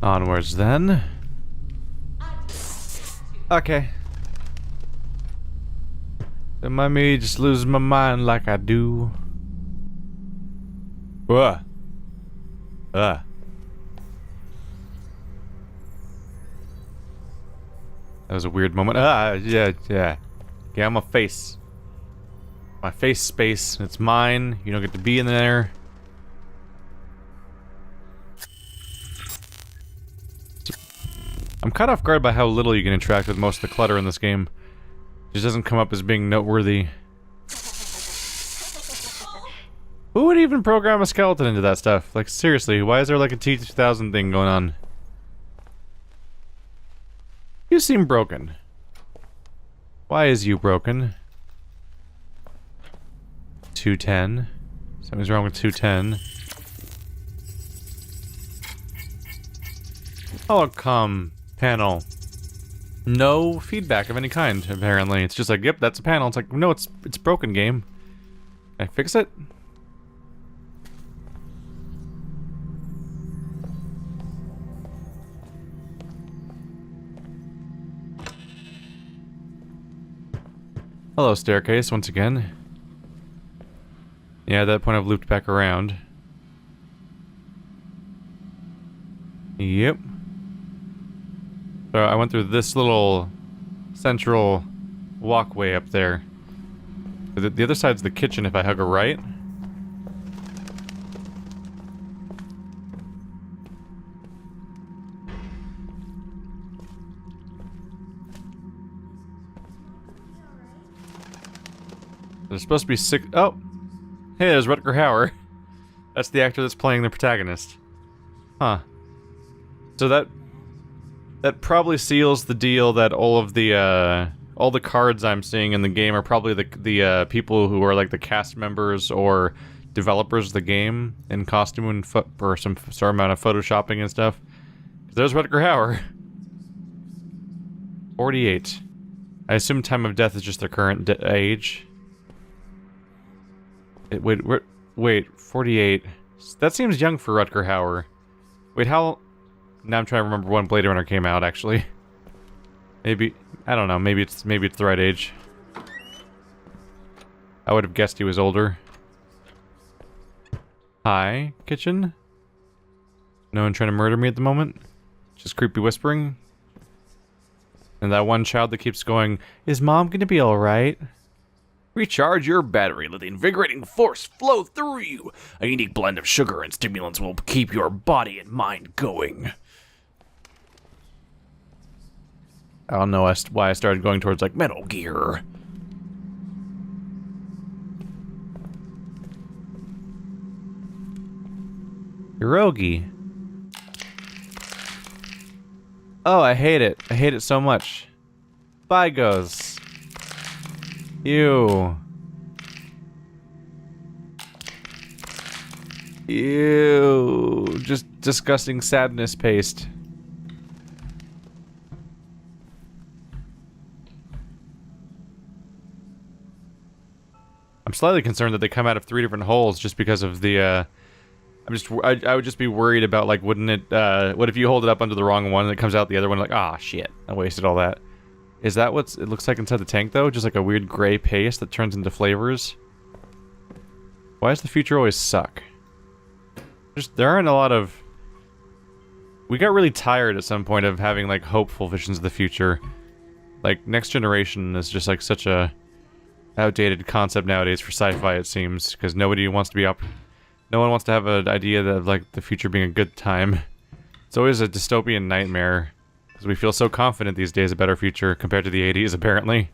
Onwards then. Okay. Don't mind me just losing my mind like I do. That was a weird moment. Yeah. Get on my face. My face space. It's mine. You don't get to be in there. I'm caught off guard by how little you can interact with most of the clutter in this game. It just doesn't come up as being noteworthy. Who would even program a skeleton into that stuff? Like, seriously, why is there like a T-2000 thing going on? You seem broken. Why is you broken? 210. Something's wrong with 210. Holocom panel. No feedback of any kind, apparently. It's just like, yep, that's a panel. It's like, no, it's broken, game. Can I fix it? Hello, staircase, once again. Yeah, at that point I've looped back around. Yep. So I went through this little central walkway up there. The other side's the kitchen if I hug a right. There's supposed to be six. Oh! Hey, there's Rutger Hauer. That's the actor that's playing the protagonist. Huh. So that probably seals the deal that all the cards I'm seeing in the game are probably the people who are like the cast members or developers of the game in costume and or some amount of photoshopping and stuff. There's Rutger Hauer. 48. I assume time of death is just their current age. Wait, 48. That seems young for Rutger Hauer. Wait, how... Now I'm trying to remember when Blade Runner came out, actually. Maybe... I don't know, maybe it's the right age. I would have guessed he was older. Hi, kitchen? No one trying to murder me at the moment? Just creepy whispering? And that one child that keeps going, is Mom gonna be alright? Recharge your battery, let the invigorating force flow through you. A unique blend of sugar and stimulants will keep your body and mind going. I don't know why I started going towards, like, Metal Gear. Pierogi. Oh, I hate it. I hate it so much. Bygos. Ew. Ew. Just disgusting sadness paste. I'm slightly concerned that they come out of 3 different holes just because of the, I would just be worried about, like, wouldn't it, what if you hold it up under the wrong one and it comes out the other one, like, ah, shit, I wasted all that. Is that what it looks like inside the tank, though? Just like a weird gray paste that turns into flavors? Why does the future always suck? There aren't a lot of... We got really tired at some point of having, like, hopeful visions of the future. Like, Next Generation is just, like, such a outdated concept nowadays for sci-fi, it seems, because nobody wants to be up... No one wants to have an idea of, like, the future being a good time. It's always a dystopian nightmare. Because we feel so confident these days about our future compared to the 80s, apparently.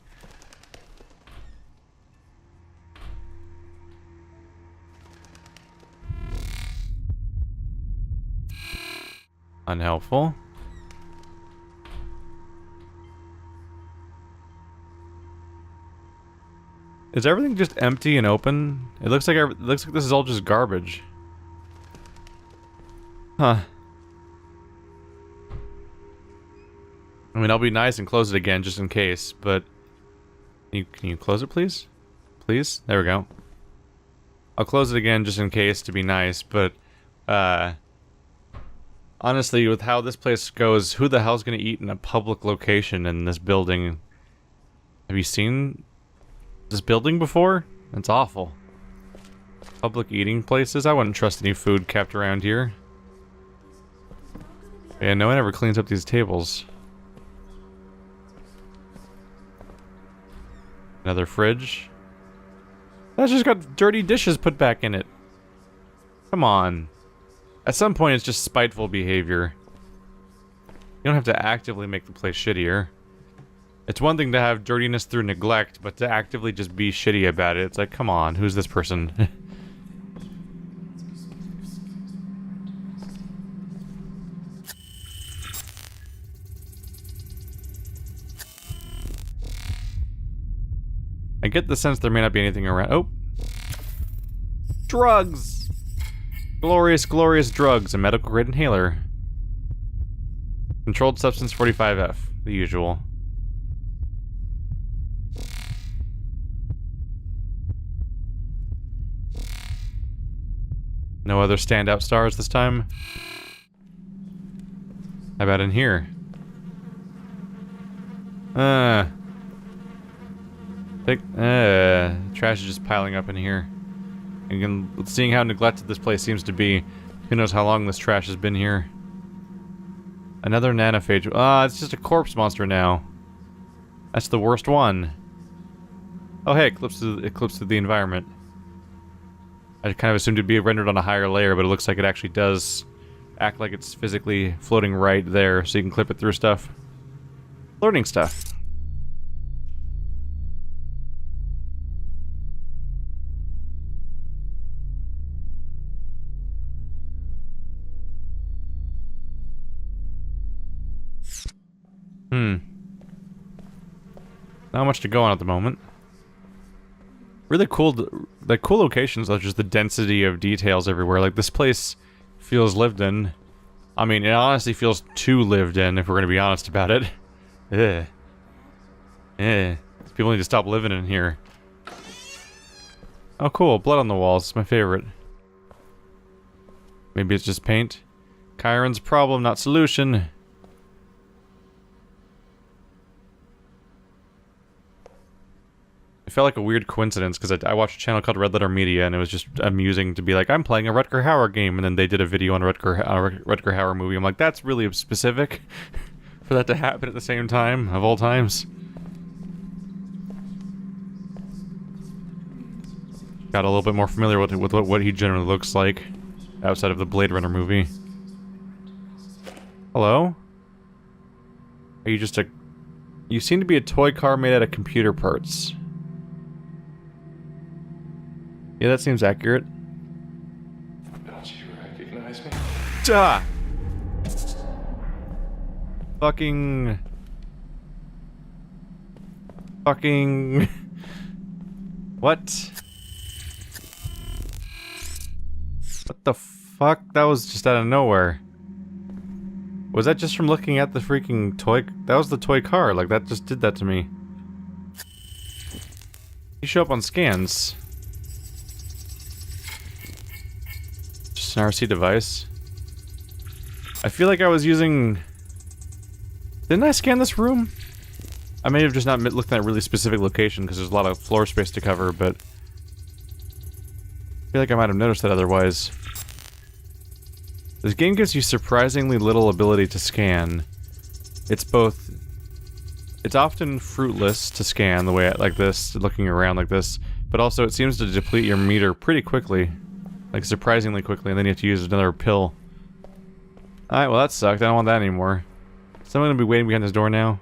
Unhelpful. Is everything just empty and open? It looks like this is all just garbage. Huh. I mean, I'll be nice and close it again just in case, but... Can you close it, please? Please? There we go. I'll close it again just in case to be nice, but... I'll Honestly, with how this place goes, who the hell's gonna eat in a public location in this building? Have you seen this building before? It's awful. Public eating places? I wouldn't trust any food kept around here. Yeah, no one ever cleans up these tables. Another fridge. That's just got dirty dishes put back in it. Come on. At some point, it's just spiteful behavior. You don't have to actively make the place shittier. It's one thing to have dirtiness through neglect, but to actively just be shitty about it, it's like, come on, who's this person? I get the sense there may not be anything around. Oh! Drugs! Glorious, glorious drugs. A medical grade inhaler. Controlled substance 45F. The usual. No other standout stars this time? How about in here? Trash is just piling up in here. And seeing how neglected this place seems to be, who knows how long this trash has been here. Another nanophage. It's just a corpse monster now. That's the worst one. Oh hey, it clips through the environment. I kind of assumed it'd be rendered on a higher layer, but it looks like it actually does act like it's physically floating right there, so you can clip it through stuff. Learning stuff. Not much to go on at the moment. Really cool, like cool locations, though, just the density of details everywhere. Like this place feels lived in. I mean, it honestly feels too lived in, if we're gonna be honest about it. People need to stop living in here. Oh cool, blood on the walls, it's my favorite. Maybe it's just paint. Chiron's problem, not solution. It felt like a weird coincidence, because I watched a channel called Red Letter Media, and it was just amusing to be like, I'm playing a Rutger Hauer game, and then they did a video on a Rutger Hauer movie. I'm like, that's really specific for that to happen at the same time, of all times. Got a little bit more familiar with what he generally looks like, outside of the Blade Runner movie. Hello? Are you just a... You seem to be a toy car made out of computer parts. Yeah, that seems accurate. Don't you recognize me? Duh! Fucking... What? What the fuck? That was just out of nowhere. Was that just from looking at the freaking toy? That was the toy car, like that just did that to me. You show up on scans. Just an RC device. I feel like I was using... Didn't I scan this room? I may have just not looked at a really specific location because there's a lot of floor space to cover, but... I feel like I might have noticed that otherwise. This game gives you surprisingly little ability to scan. It's both... It's often fruitless to scan the way like this, looking around like this, but also it seems to deplete your meter pretty quickly. Like, surprisingly quickly, and then you have to use another pill. Alright, well that sucked. I don't want that anymore. Is someone gonna be waiting behind this door now?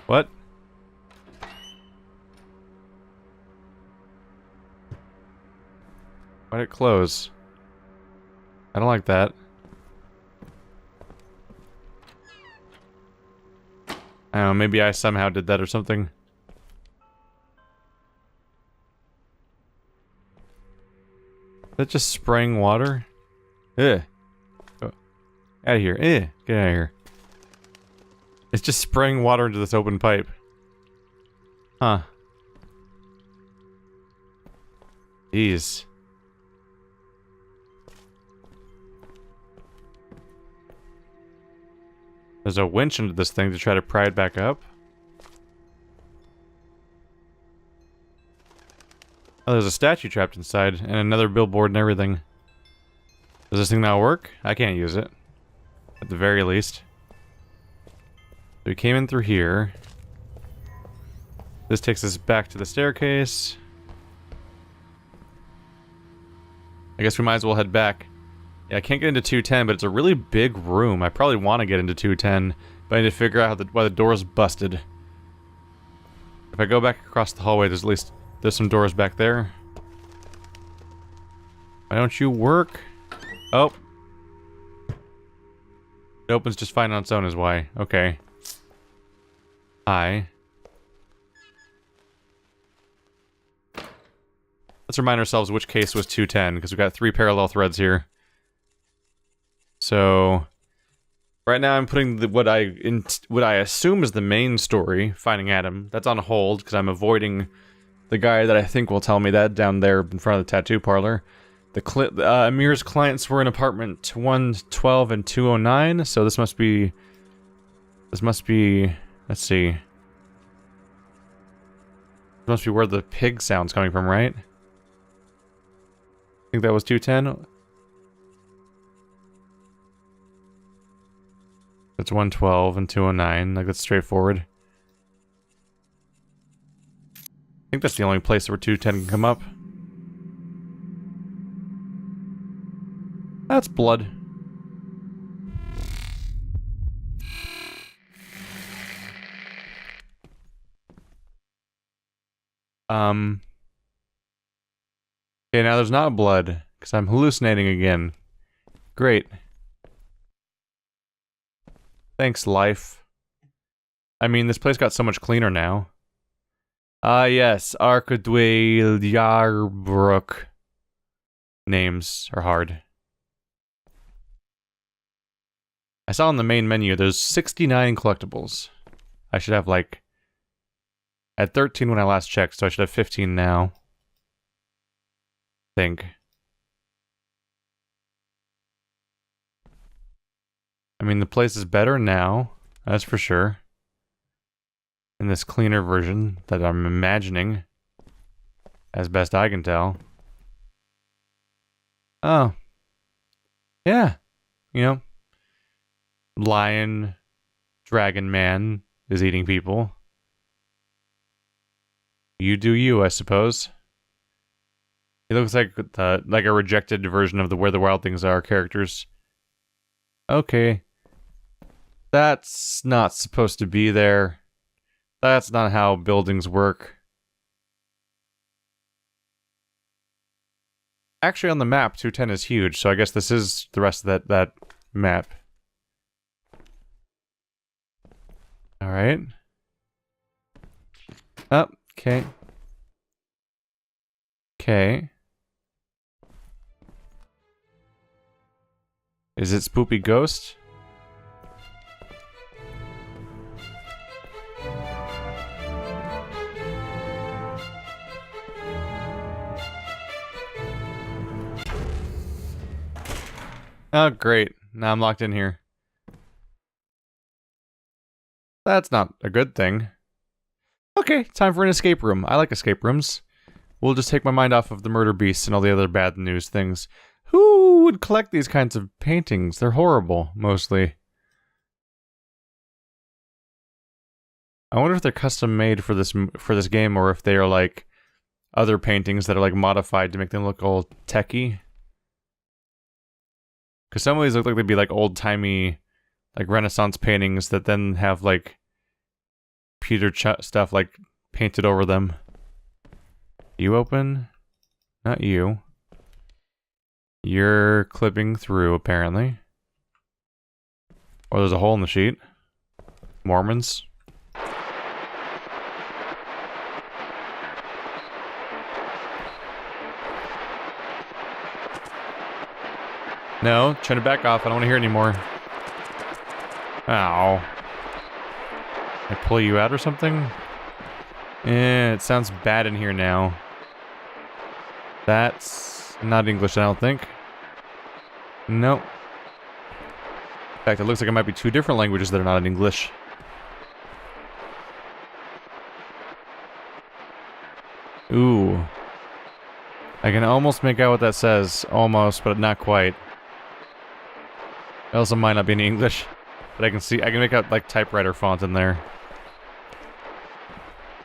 What? Why'd it close? I don't like that. I don't know, maybe I somehow did that or something. Is that just spraying water? Ugh. Oh. Out of here. Get out of here. It's just spraying water into this open pipe. Huh. Jeez. There's a winch under this thing to try to pry it back up. Oh, there's a statue trapped inside, and another billboard and everything. Does this thing not work? I can't use it. At the very least. So we came in through here. This takes us back to the staircase. I guess we might as well head back. Yeah, I can't get into 210, but it's a really big room. I probably want to get into 210, but I need to figure out why the door's busted. If I go back across the hallway, there's some doors back there. Why don't you work? Oh. It opens just fine on its own is why. Okay. Hi. Let's remind ourselves which case was 210, because we've got 3 parallel threads here. So, right now I'm putting what I assume is the main story, finding Adam. That's on hold, because I'm avoiding the guy that I think will tell me that down there in front of the tattoo parlor. Amir's clients were in apartment 112 and 209, so this must be, let's see. This must be where the pig sound's coming from, right? I think that was 210. That's 112 and 209, like that's straightforward. I think that's the only place where 210 can come up. That's blood. Okay, now there's not blood, because I'm hallucinating again. Great. Thanks, life. I mean, this place got so much cleaner now. Ah, yes, Arkadwale Yarbrook. Names are hard. I saw on the main menu, there's 69 collectibles. I should have, like... I had 13 when I last checked, so I should have 15 now. Think. I mean, the place is better now, that's for sure. In this cleaner version that I'm imagining, as best I can tell. Oh. Yeah. You know. Lion, dragon man is eating people. You do you, I suppose. He looks like a rejected version of the Where the Wild Things Are characters. Okay. That's not supposed to be there. That's not how buildings work. Actually, on the map, 210 is huge, so I guess this is the rest of that map. Alright. Oh, okay. Okay. Is it Spoopy Ghost? Oh, great. Now I'm locked in here. That's not a good thing. Okay, time for an escape room. I like escape rooms. We'll just take my mind off of the murder beasts and all the other bad news things. Who would collect these kinds of paintings? They're horrible, mostly. I wonder if they're custom made for this game, or if they are like other paintings that are like modified to make them look all techy. Because some of these look like they'd be like old-timey, like Renaissance paintings that then have like pewter stuff like painted over them. You open? Not you. You're clipping through, apparently. Or there's a hole in the sheet. Mormons. No, trying to back off. I don't want to hear anymore. Ow. I pull you out or something? It sounds bad in here now. That's not English, I don't think. Nope. fact, it looks like it might be two different languages that are not in English. Ooh. I can almost make out what that says. Almost, but not quite. It also might not be in English. But I can make out, like, typewriter font in there.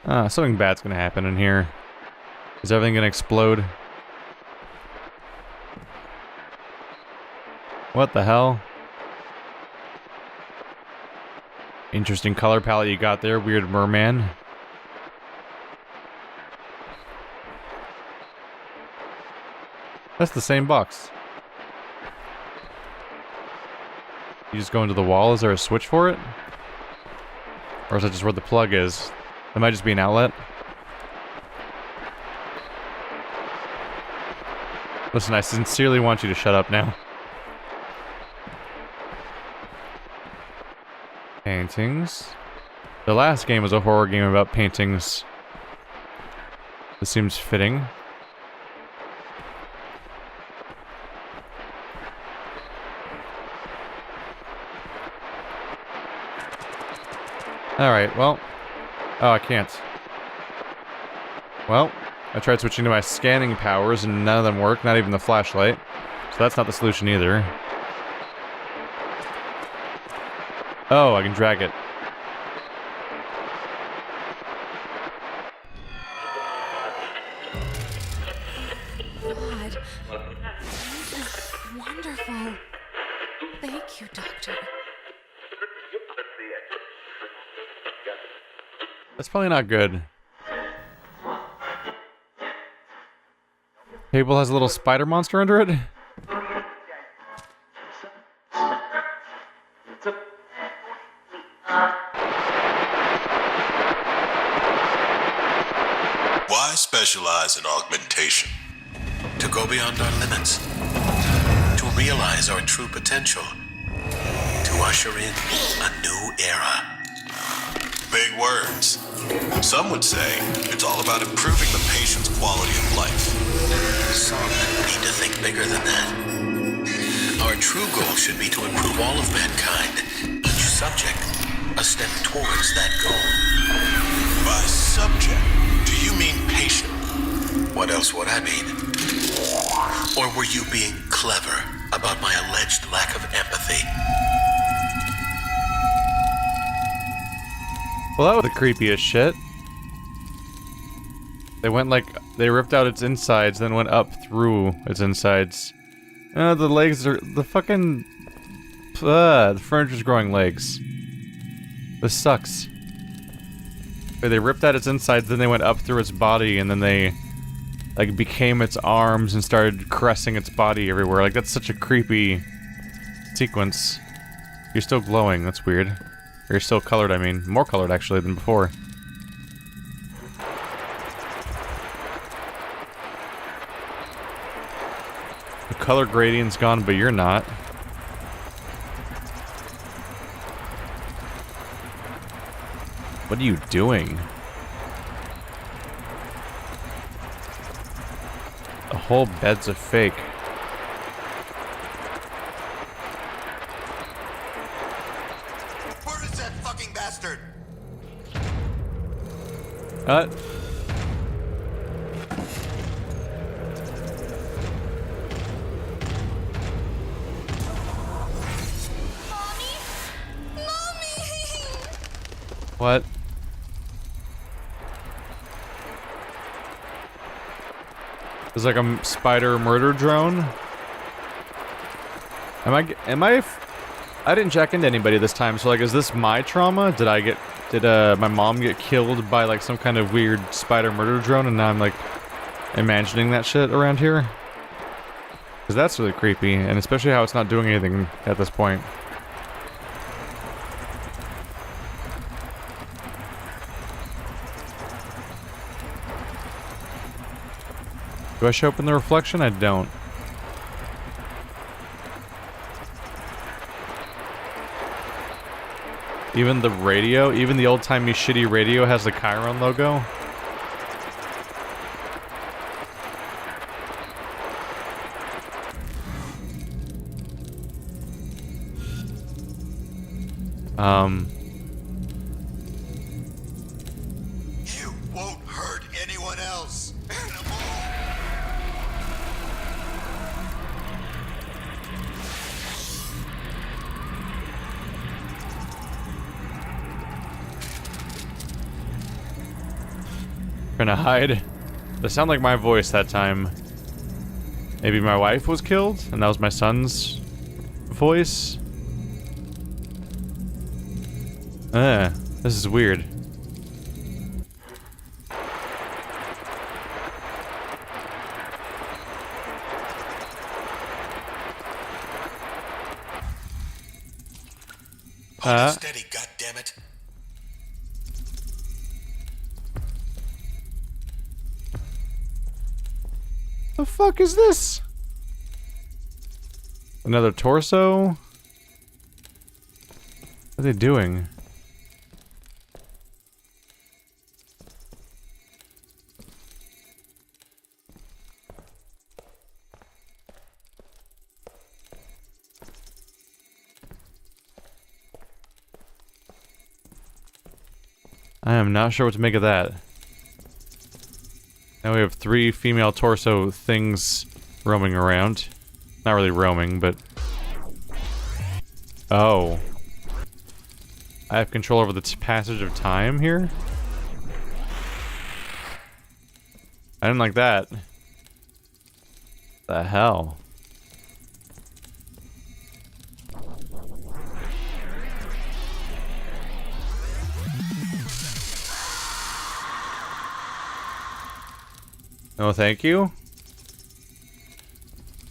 Something bad's gonna happen in here. Is everything gonna explode? What the hell? Interesting color palette you got there, weird merman. That's the same box. You just go into the wall? Is there a switch for it? Or is that just where the plug is? That might just be an outlet. Listen, I sincerely want you to shut up now. Paintings. The last game was a horror game about paintings. This seems fitting. Alright, well. Oh, I can't. Well, I tried switching to my scanning powers and none of them work, not even the flashlight. So that's not the solution either. Oh, I can drag it. God, this is wonderful. Thank you, Doctor. That's probably not good. Table has a little spider monster under it? Why specialize in augmentation? To go beyond our limits. To realize our true potential. To usher in a new era. Big words. Some would say it's all about improving the patient's quality of life. Some need to think bigger than that. Our true goal should be to improve all of mankind. Each subject, a step towards that goal. By subject, do you mean patient? What else would I mean? Or were you being clever about my alleged lack of empathy? Well, that was the creepiest shit. They went like, they ripped out its insides, then went up through its insides. The legs are, the fucking, the furniture's growing legs. This sucks. They ripped out its insides, then they went up through its body, and then they, like, became its arms and started caressing its body everywhere. Like, that's such a creepy sequence. You're still glowing, that's weird. Or you're still colored, I mean. More colored, actually, than before. The color gradient's gone, but you're not. What are you doing? The whole bed's a fake. Where is that fucking bastard? What? There's like a spider murder drone? I didn't check into anybody this time, so like, is this my trauma? Did my mom get killed by like some kind of weird spider murder drone and now I'm like imagining that shit around here? Because that's really creepy, and especially how it's not doing anything at this point. Do I show up in the reflection? I don't. Even the radio, even the old-timey shitty radio has the Chiron logo. You won't hurt anyone else. Animal. Trying to hide. That sound like my voice that time. Maybe my wife was killed, and that was my son's voice. This is weird. Hold it steady, goddammit. The fuck is this? Another torso? What are they doing? I am not sure what to make of that. Now we have 3 female torso things roaming around. Not really roaming, but... Oh. I have control over the passage of time here? I didn't like that. The hell? No, thank you.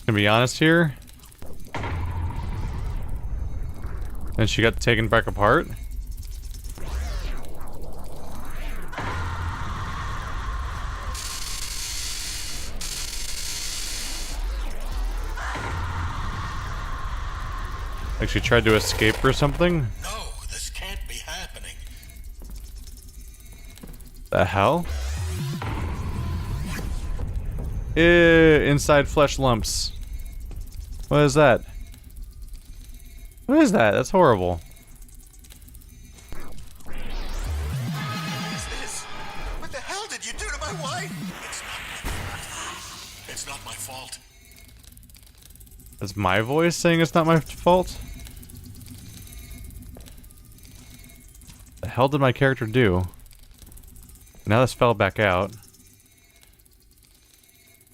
Gonna be honest here. And she got taken back apart. Like she tried to escape or something? No, this can't be happening. The hell? Inside flesh lumps. What is that? What is that? That's horrible. What is this? What the hell did you do to my wife? It's not my fault. That's my voice saying it's not my fault? The hell did my character do? Now this fell back out.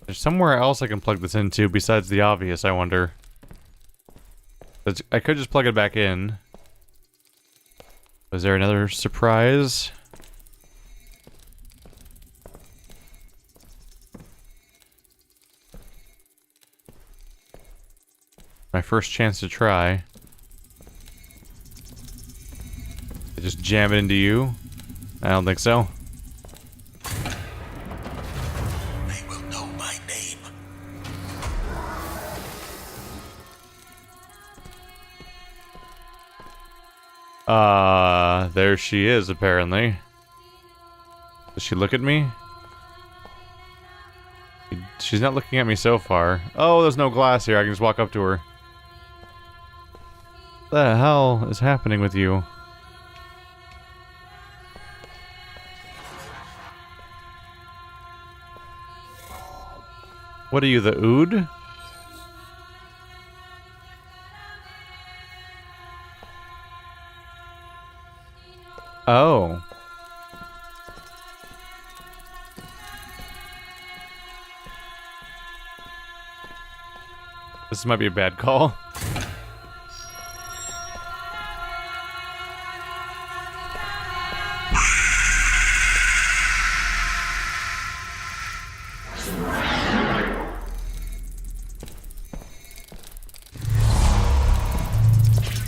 There's somewhere else I can plug this into besides the obvious, I wonder. I could just plug it back in. Was there another surprise? My first chance to try. I just jam it into you? I don't think so. There she is, apparently. Does she look at me? She's not looking at me so far. Oh, there's no glass here. I can just walk up to her. What the hell is happening with you? What are you, the Ood? Oh. This might be a bad call.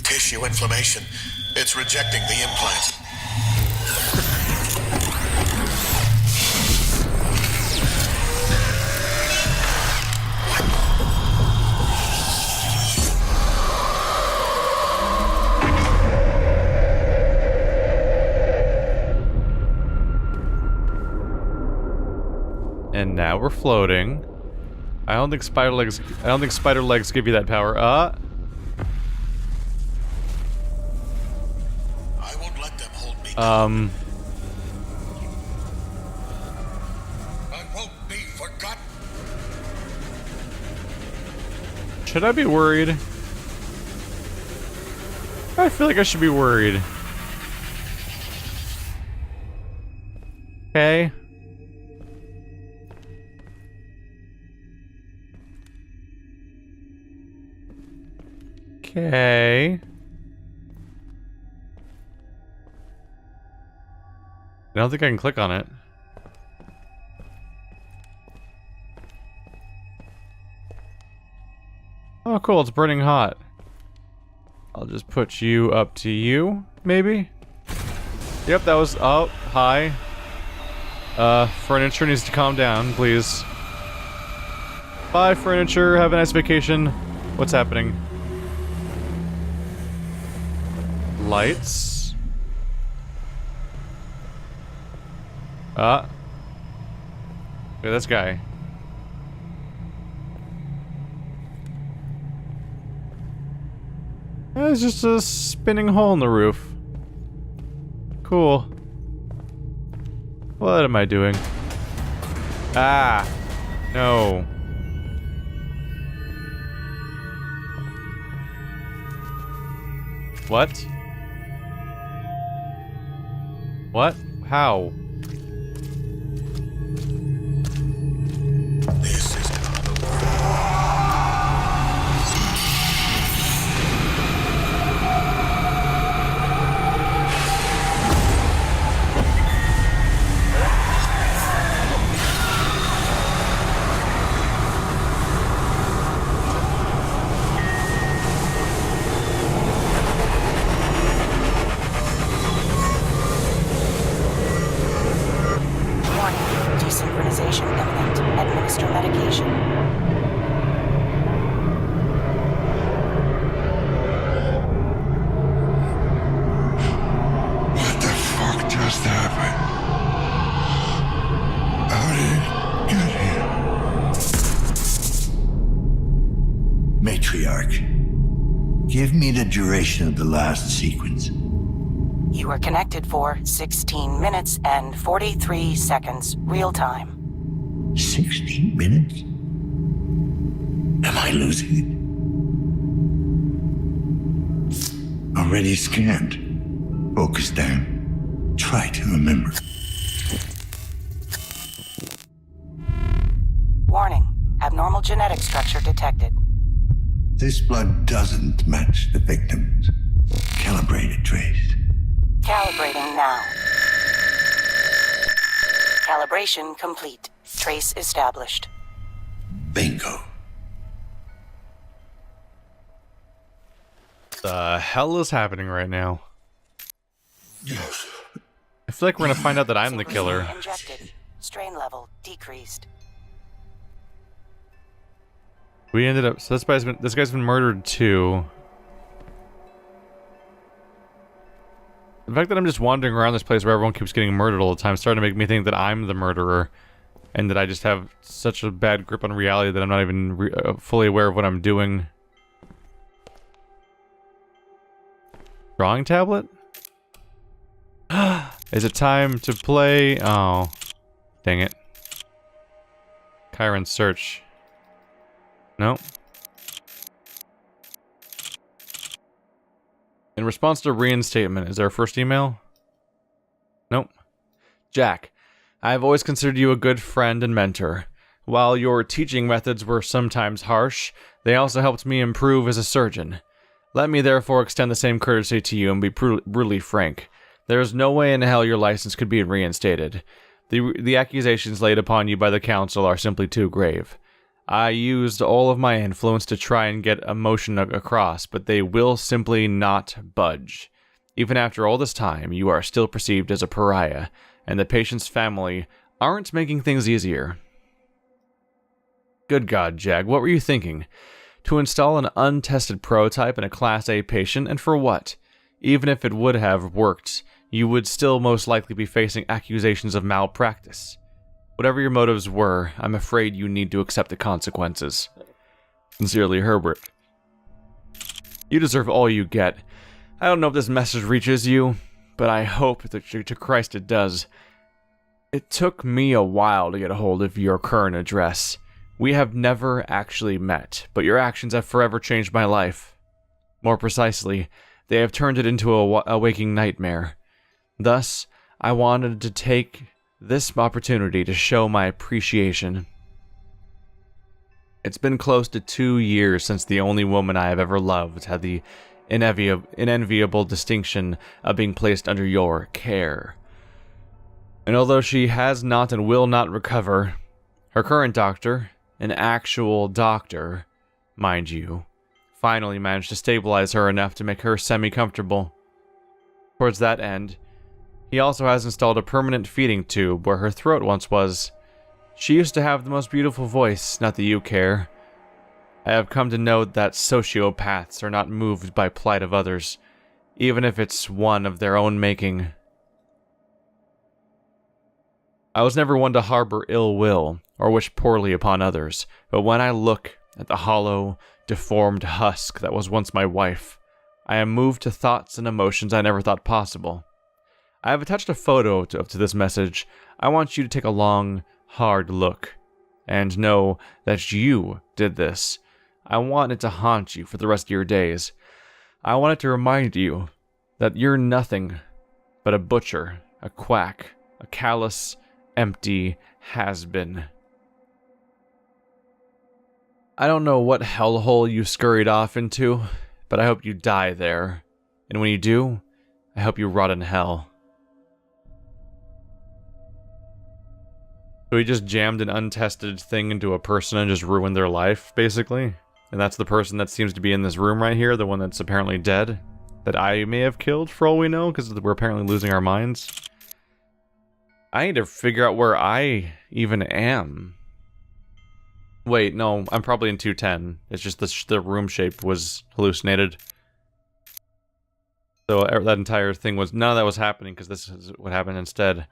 Tissue inflammation. It's rejecting the implant. And now we're floating. I don't think spider legs give you that power. I won't be forgotten. Should I be worried? I feel like I should be worried. Okay. Okay. I don't think I can click on it. Oh, cool. It's burning hot. I'll just put you up to you, maybe? Yep, that was... Oh, hi. Furniture needs to calm down, please. Bye, furniture. Have a nice vacation. What's happening? Lights. Look at this guy. It's just a spinning hole in the roof. Cool. What am I doing? Ah! No. What? What? How? This is another world. Desynchronization imminent. Administer medication. What the fuck just happened? How did it get here? Matriarch, give me the duration of the last sequence. You are connected for 16 minutes and 43 seconds, real time. 16 minutes? Am I losing it? Already scanned. Focus down. Try to remember. Warning. Abnormal genetic structure detected. This blood doesn't match the victim's. Calibrated trace. Calibrating now. Calibration complete. Trace established. Bingo. The hell is happening right now? Yes. I feel like we're gonna find out that I'm the killer. Injected. Strain level decreased. We ended up... So this guy's been murdered too. The fact that I'm just wandering around this place where everyone keeps getting murdered all the time is starting to make me think that I'm the murderer. And that I just have such a bad grip on reality that I'm not even fully aware of what I'm doing. Drawing tablet? Is it time to play? Oh. Dang it. Chiron search. Nope. In response to reinstatement, is there a first email? Nope. Jack, I have always considered you a good friend and mentor. While your teaching methods were sometimes harsh, they also helped me improve as a surgeon. Let me therefore extend the same courtesy to you and be brutally frank. There is no way in hell your license could be reinstated. The accusations laid upon you by the council are simply too grave. I used all of my influence to try and get emotion across, but they will simply not budge. Even after all this time, you are still perceived as a pariah, and the patient's family aren't making things easier. Good God, Jag, what were you thinking? To install an untested prototype in a Class A patient, and for what? Even if it would have worked, you would still most likely be facing accusations of malpractice. Whatever your motives were, I'm afraid you need to accept the consequences. Sincerely, Herbert. You deserve all you get. I don't know if this message reaches you, but I hope that to Christ it does. It took me a while to get a hold of your current address. We have never actually met, but your actions have forever changed my life. More precisely, they have turned it into a waking nightmare. Thus, I wanted to take this opportunity to show my appreciation. It's been close to 2 years since the only woman I have ever loved had the unenviable distinction of being placed under your care. And although she has not and will not recover, her current doctor, an actual doctor, mind you, finally managed to stabilize her enough to make her semi-comfortable. Towards that end, he also has installed a permanent feeding tube where her throat once was. She used to have the most beautiful voice, not that you care. I have come to know that sociopaths are not moved by plight of others, even if it's one of their own making. I was never one to harbor ill will or wish poorly upon others, but when I look at the hollow, deformed husk that was once my wife, I am moved to thoughts and emotions I never thought possible. I have attached a photo to this message. I want you to take a long, hard look, and know that you did this. I want it to haunt you for the rest of your days. I want it to remind you that you're nothing but a butcher, a quack, a callous, empty has-been. I don't know what hellhole you scurried off into, but I hope you die there. And when you do, I hope you rot in hell. So he just jammed an untested thing into a person and just ruined their life, basically. And that's the person that seems to be in this room right here, the one that's apparently dead. That I may have killed, for all we know, because we're apparently losing our minds. I need to figure out where I even am. Wait, no, I'm probably in 210. It's just the room shape was hallucinated. So that entire thing was... None of that was happening, because this is what happened instead.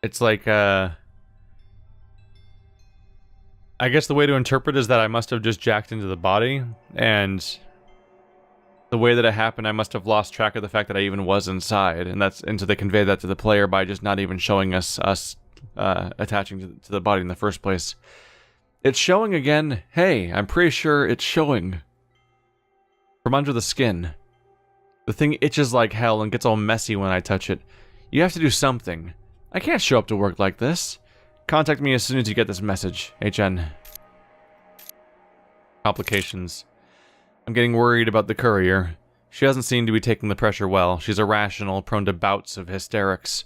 It's like, I guess the way to interpret is that I must have just jacked into the body, and the way that it happened, I must have lost track of the fact that I even was inside, and so they conveyed that to the player by just not even showing us attaching to the body in the first place. It's showing again. Hey, I'm pretty sure it's showing from under the skin. The thing itches like hell and gets all messy when I touch it. You have to do something. I can't show up to work like this. Contact me as soon as you get this message. HN. Complications. I'm getting worried about the courier. She doesn't seem to be taking the pressure well. She's irrational, prone to bouts of hysterics.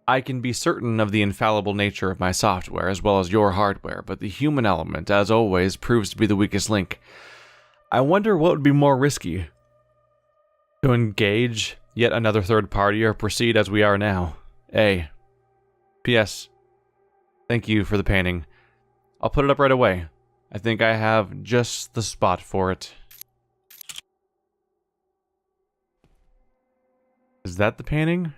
I can be certain of the infallible nature of my software as well as your hardware, but the human element, as always, proves to be the weakest link. I wonder what would be more risky. To engage yet another third party or proceed as we are now. A. P.S. Thank you for the painting. I'll put it up right away. I think I have just the spot for it. Is that the painting?